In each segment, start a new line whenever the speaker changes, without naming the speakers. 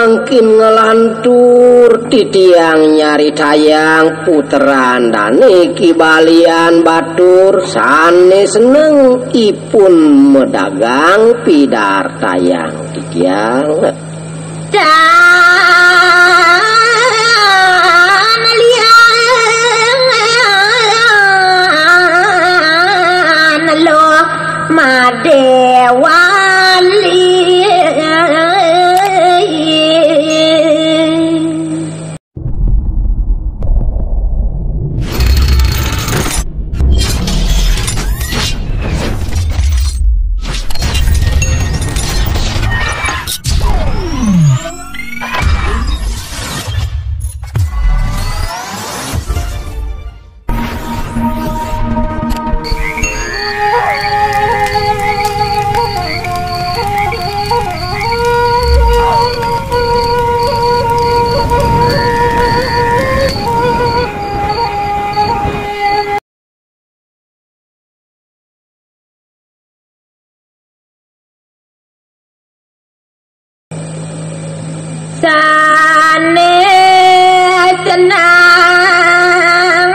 Mangkin ngelantur titiang nyari tayang puteran daniki balian batur sane seneng ipun medagang pidar tayang titiang dan lo madewali sane senang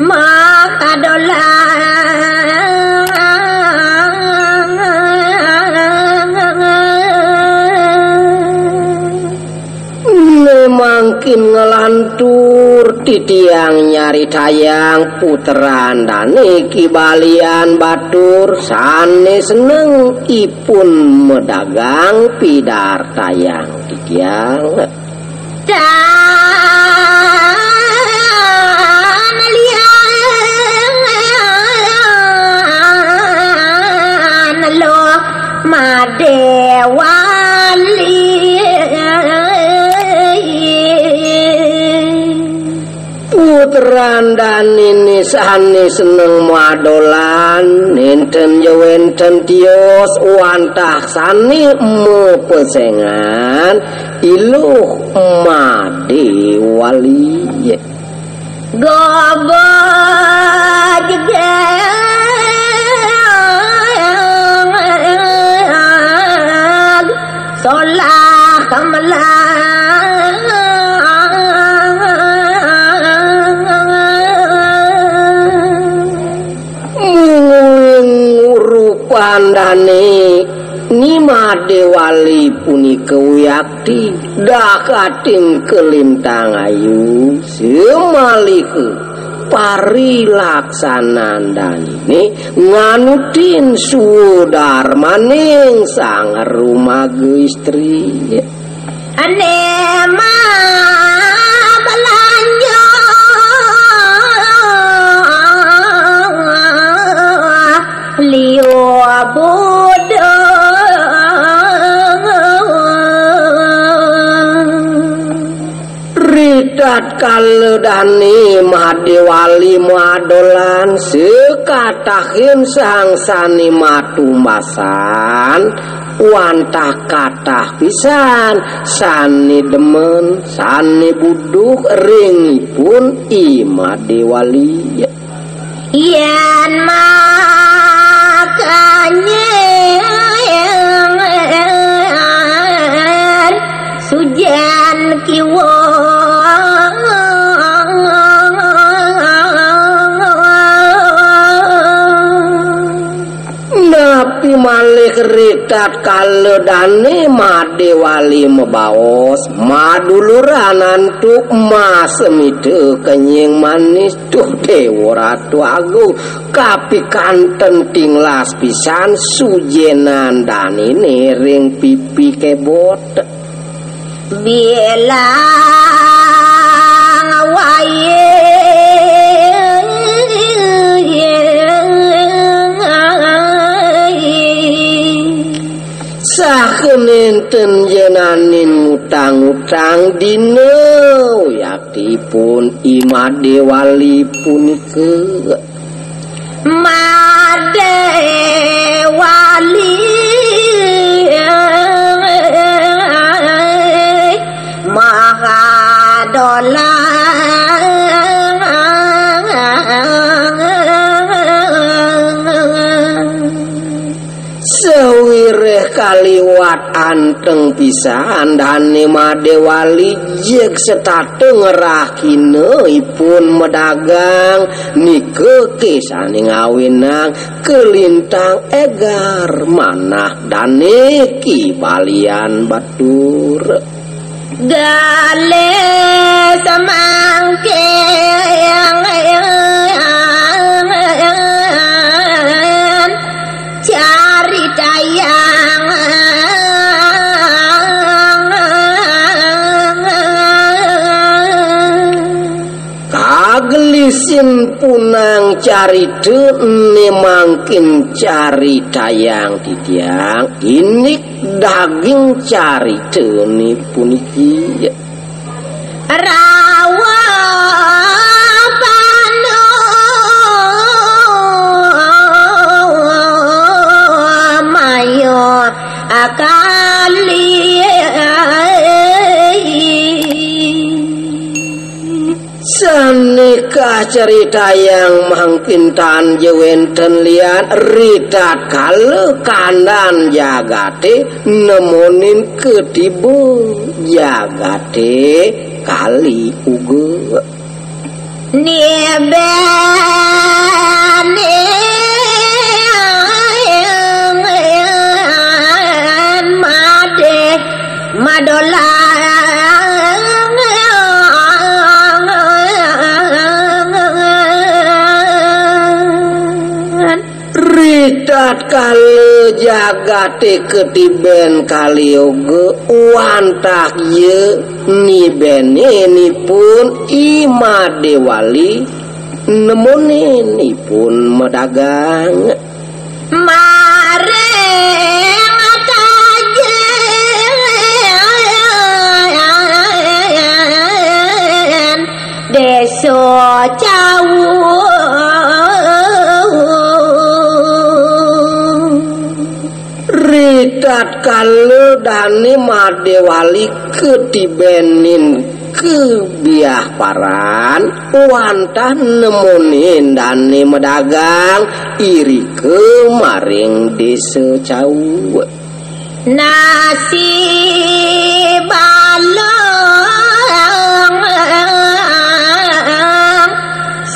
maka mangkin ngelantur titiang nyari tayang puteran daniki balian batur sane seneng ipun medagang pidar tayang titiang dan lian lo madewali puteran dan ini sane seneng madolan nenten jawenten tios wantah sane mepesengan iluh made wali gobo jeg solah kamalah pandane nima dewali punika wiyakti dah kating kelintang ayu semaliku pari laksanan danine nganutin sudar maning sang rumah istri anema belanja liu bodo ridat kaledani madewali madolan sekatahin sang sani matumbasan wantah katah pisan sani demen sani buduk ringipun imadewali yen makanya sujan kiwo napi malih ritat kaledane madewali mebaos maduluran antuk masemide kenying manis tuh dewa ratu agung kapi kanten tinglas pisan sujenan danine ring pipi kebot bilang wae sakeun enten jenanin utang-utang dina yakti pun Made Wali punika
Made Wali Mahadola
sewireh kaliwat anteng pisan dane Made Wali jeg setate ngerahineipun medagang nike kisane ngawinang kelintang egar manah dane ki balian batur
gale samangke cari dayang
kagelisin punang carite mangkin cari dayang tidiang ini daging carite ni puniki
rawa akali
sanika cerita yang mangkin tan jewenten lian ridat kale kanan jagate nemonin ketibu jagate kali uge
niebane Madola
ridat kale jagate ketiben kali yoga wantah ye nibene nipun Made Wali nemoninipun medagang
deso cawu
ridat kale dane Made Wali ketibenin kebiah paran wantah nemonin dane medagang iri kemaring desa cawu
nasi balong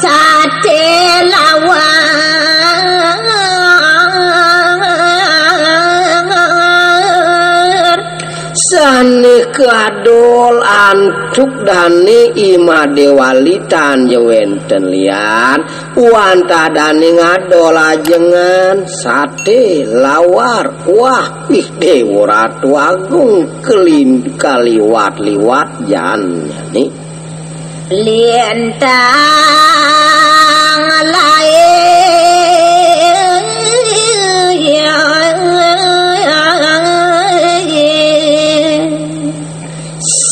sate lawar
sane kadol antuk dane Made Wali tan jewenten lian wantah dane ngadol ajengan sate lawar wah ih dewa Ratu Agung kaliwat liwat jan nih
lintang lain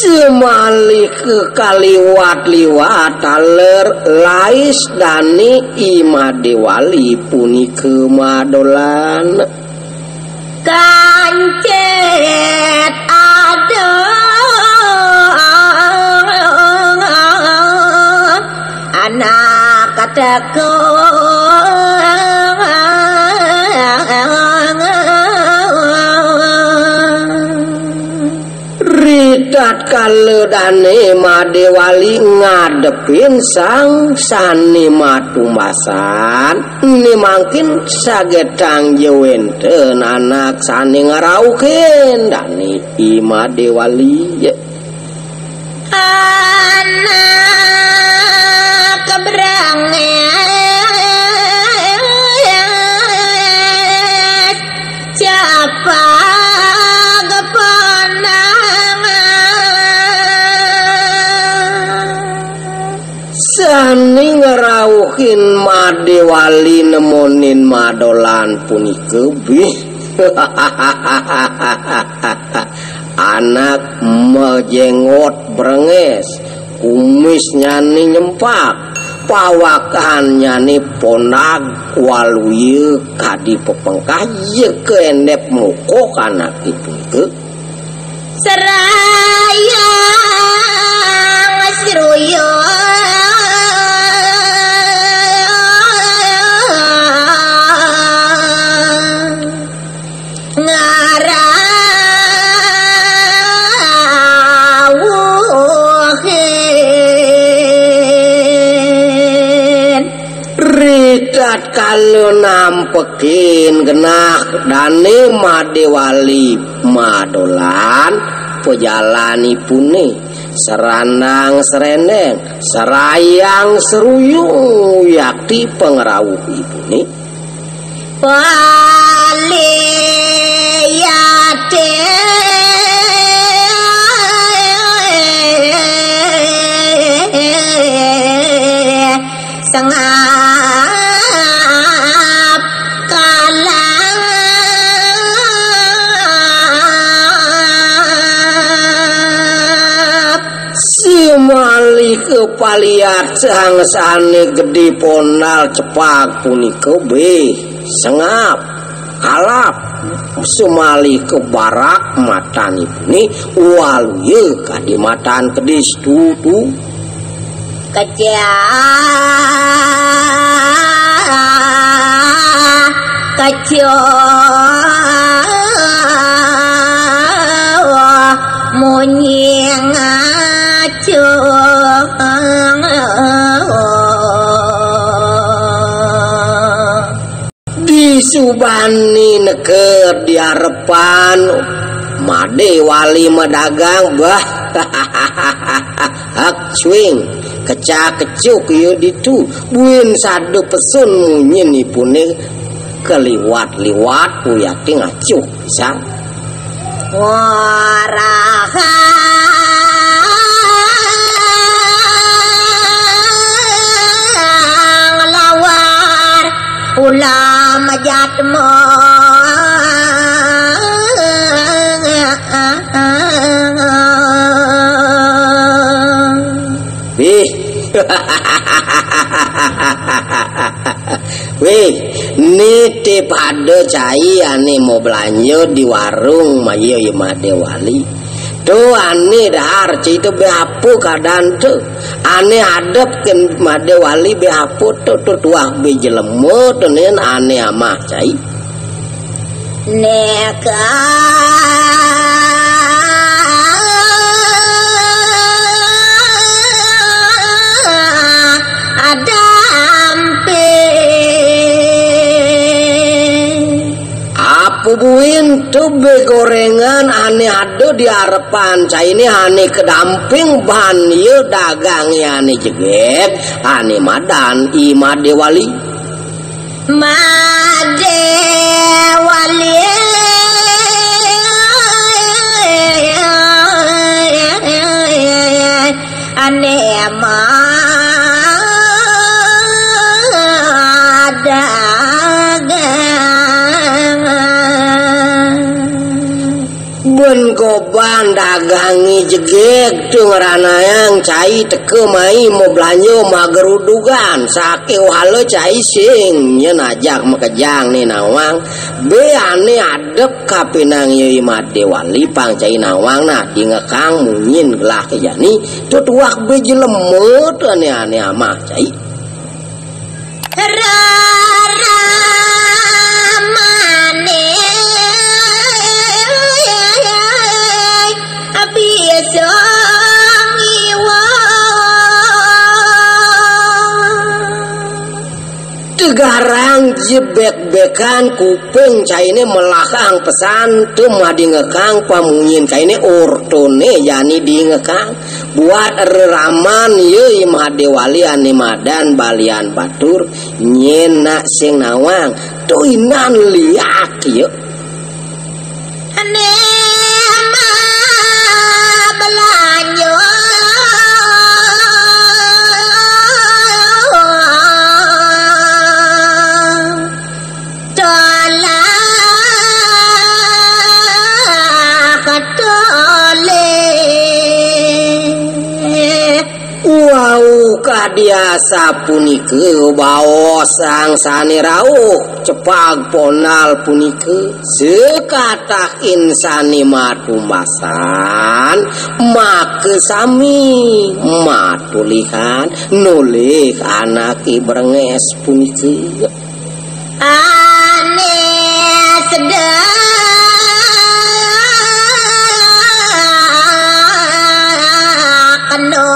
semali ke kaliwat liwat taler lais dani Made Wali punika madolan
kancet ada anak kataku
ridat kale dane Made Wali ngadepin sang sani matumbasan ni mangkin sagedang jewenten anak sani ngaraukeun dane Made Wali
anak keberangan siapa
sani ngerauhin Made Wali nemonin madolan punika bih anak mejengot brenges kumis nyani nyempak pawakan nyani ponag waluye kadi pepengkah ye keendep muko kana kitu ke
serayang seruyo
kalau nampekin genah dane Madewali madolan pejalani pune serandang serendeng serayang seruyung yakti pengerawuh ibune
paliyate
mali kepaliat sangsane gede ponal cepak punika be sengap halap sumali ke barak matani puni waluye kadi matan kedis tutu
kacio monyeng
di Subani neker di harapan Madewali medagang bah hak cuing kecak kecuk yo ditu buin sadu pesun munyin ipune keliwat-liwat uyati ngacuk pisang
waraha ngelawar ulama jatmo
weh nitip ade cai ane mau belanja di warung mayo ya Madewali tuh ane dahar cai itu behapu kadang tuh ane hadap ke Madewali behapu tuh tuah bejelemu tuh nen ane amah cai
neka
pubuin tube gorengan ane ado di harapan cai ini ane kedamping ban ye dagangnya ane jeget ane madan i Madewali
Madewali ane
ben goban dagangi jeget tuh ngerana yang cai teke mai mau belanja magerudugan sake walo cai sing nyen ajak makejang nih nawang be ane adep kapinang yoi Madewali pang cai nawang nah di ngekang munyin gelah kejani tuh tuak be jelemut ane amah cai garang jebek-bekan kuping cai ini melakang pesan tuh madi ngekang pamunyin cai ini ortone yani di ngekang buat reraman ye Madewali ane madan balian batur nyena sing nawang tuh inan liak ye
ane belanyo
kadiasa punike baos sang sane rauh cepag ponal punike sekatah insani matumasan make sami matulihan nulih anaki brenges punike
ane sedang keno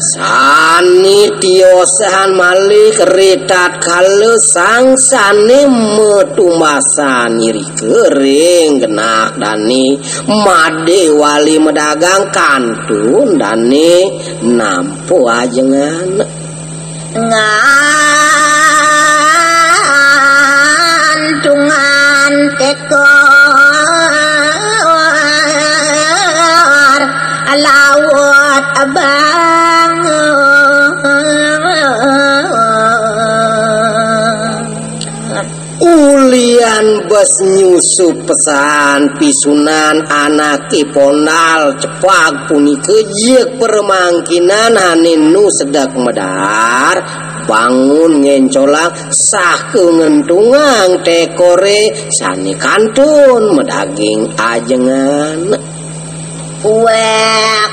sani tiosahan malih keritat kale sang sane metumasan iri kering genak dani made wali medagang kantun dani nampu ajengan
ngantungan tekor alawat abang
ulian bes nyusup pesan pisunan anak ponal cepag punike jiek permangkinan hanin nu sedak medar bangun ngencolak sah kengentungang tekore sani kantun medaging ajengan
wek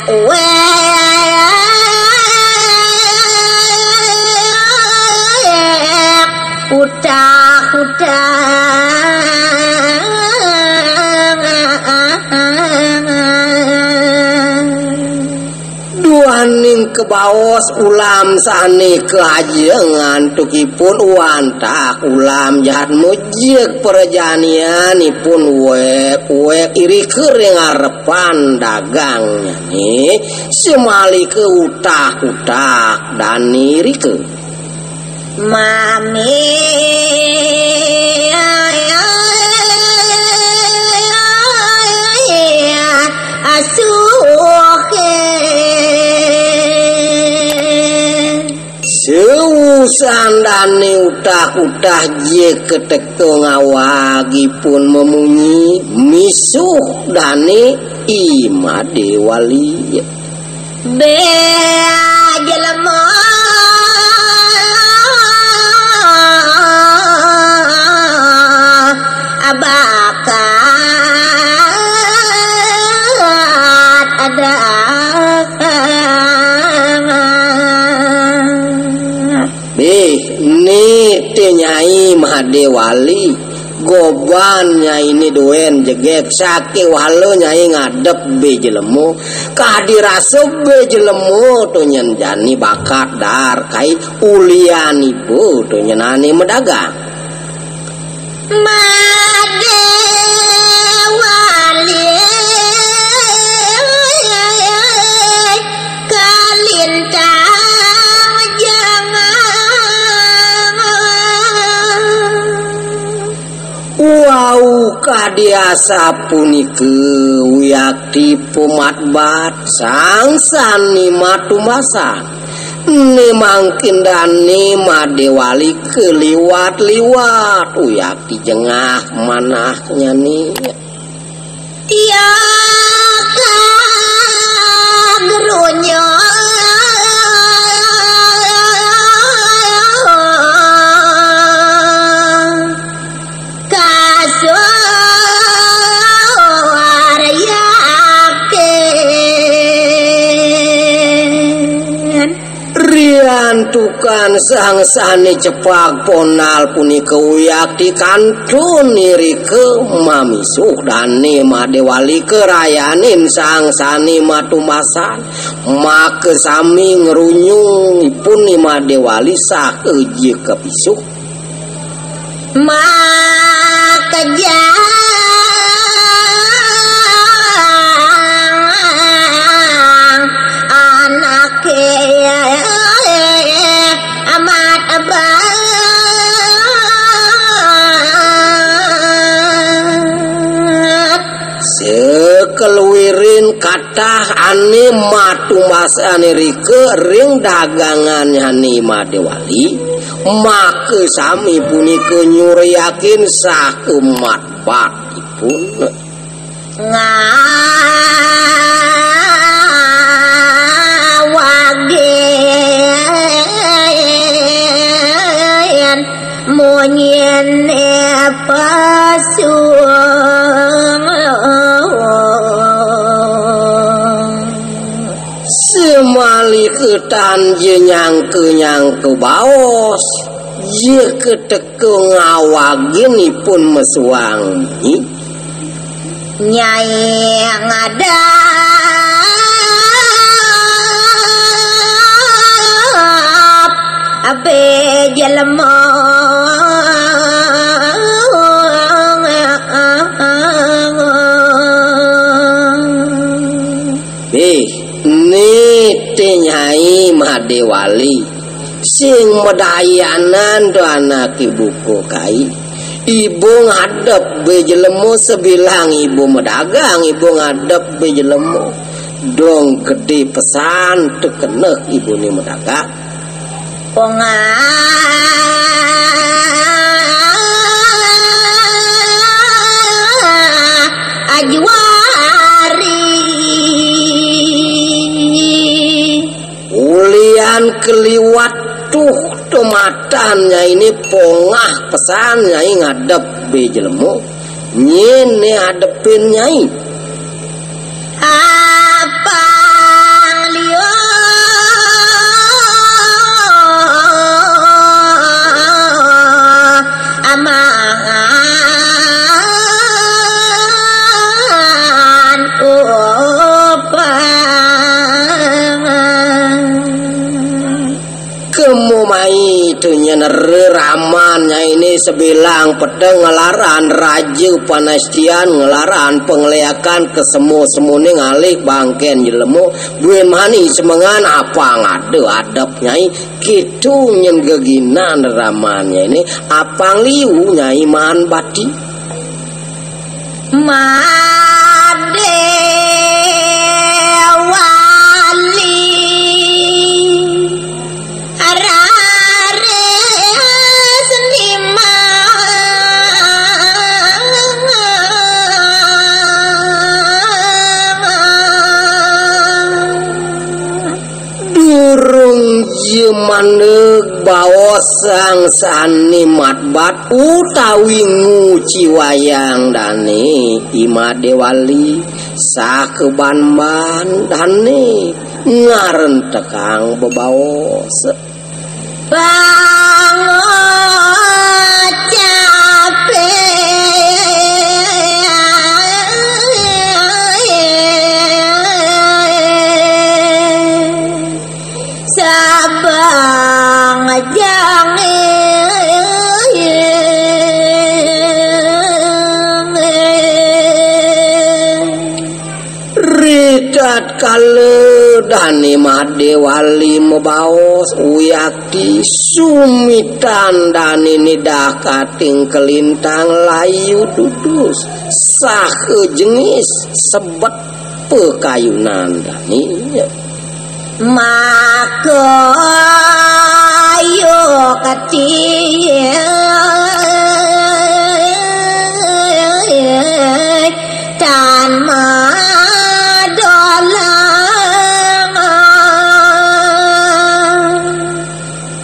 duaning kebaos ulam sane keajengan tukipun wantak ulam jahat mujiek perjanianipun wek iri kering arepan dagangnya nih semali ke utak dan iri ke
mami asuhe
seusan dani utah je ketekto ngawagipun memunyi misuh dani imade wali
be jelema abakat ada
ni nyai Mahade wali goban nyai ini doen jegek sake walo nyai ngadep be jelemu kadirasa be jelemu to nyenjani bakat dar kai ulian ibu to nyenani medagang
Mahade wali kalintang
wow kadiasa punike wiyakti pumatbat sang sani matumasan ni mangkin dani madewali keliwat-liwat wiyakti jengah manahnya nih
tiaka gerunya
tukan sang sani cepag ponal punika wiyakti kantun niri ke mamisuh dani madewali kerayanin sang sani matumasan make sami ngerunyung pun ni madewali sah eji kepisuh
maka anake amat abang
sekeluirin katah ane matumasan rike ring dagangan hani madewali maka sami punika nyuriyakin sakemat patipun
ngawagen monyen pasuang
semali ketan nyangke baos ye keteke ngawagenipun mesuang
nyai ngada abe jelema
nite Nyai Madewali sing medayanan do anak ibu kokai ibu ngadep bejelemu sebilang ibu medagang ibu ngadep bejelemu dong gede pesan tekenek ibu ni medagang
ajuari
ulian keliwat tuh tomatannya ini pongah pesan Nyai ngadep bejelemu nyene adepin Nyai
apa liyo aman
kemumai tunya ramannya ini sebilang pedang ngelaran raja panastian ngelaran penglihatan kesemu-semune ngalih bangken jelemu buen mani semengan apa ngade adab Nyai gitu nyen geginan ramannya ini apa liu Nyai man bati mandeg baos sang sani matbat utawi nguci wayang dane Imadewali sakeban-ban dane ngaren tekang bebaos
bang sabang jange
ridat kale dani Madewali mebaos uyaki sumitan dani nidah kating kelintang layu dudus sahe jengis sebet pekayunan dani
maka ayo kecil dan madolang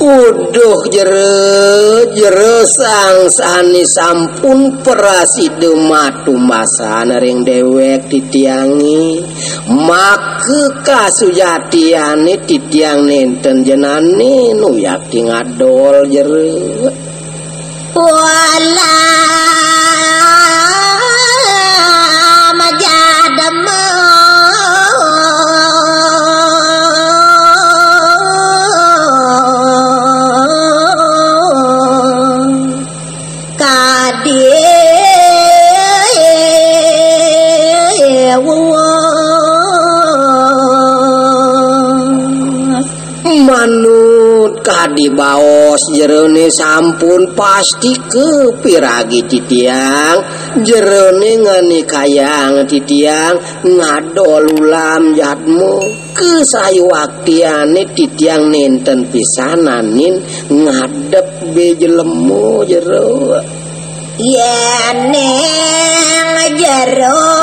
uduh jere sang sani sampun peraside matumbasan ring dewek titiangi make kasujatiane titiang nenten jenane nu yakti ngadol jere
wala majadam
kadi baos jerone sampun pasti kepiragi titiang jerone ngani kayang titiang ngadol ulam jatmu kesayu waktiane titiang nenten pisananin ngadep bejelemu jero
yeneng jero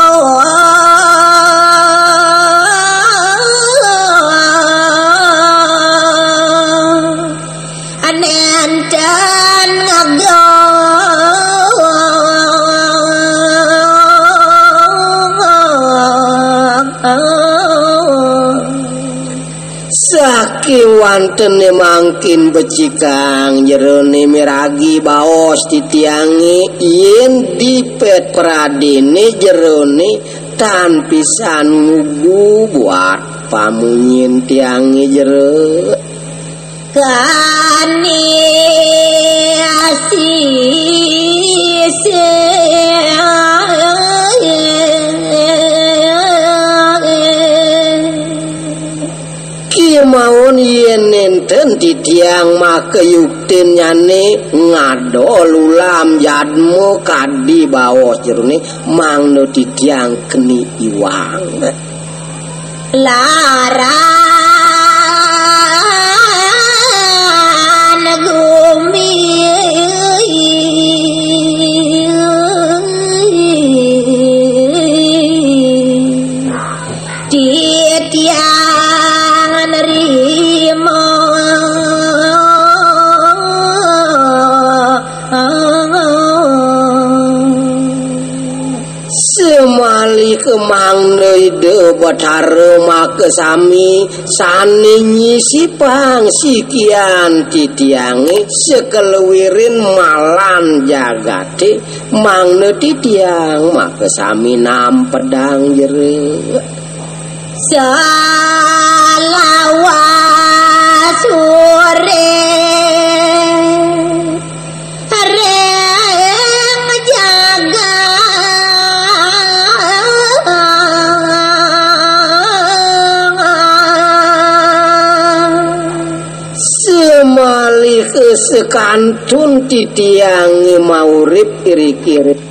anenten ngego
wantene mangkin becikang jerone miragi baos titiangi yen dipet pradene jerone tan pisan ngubu buat pamunyin tiangi jero
kani asis
mawon yen nenten titiang make yuktin nyane ngadol ulam jadmu kadi bawas jerone mangno titiang keni iwang
laran gumi titiang nerimo
semali kemang neide batare make sami sane nyisi pang sikian titiange sekelewirin malan jagate mangne titiang make sami nam pedang jere
salawat sore reng jaga
semali kesekantun titiangi maurip kiri-kiri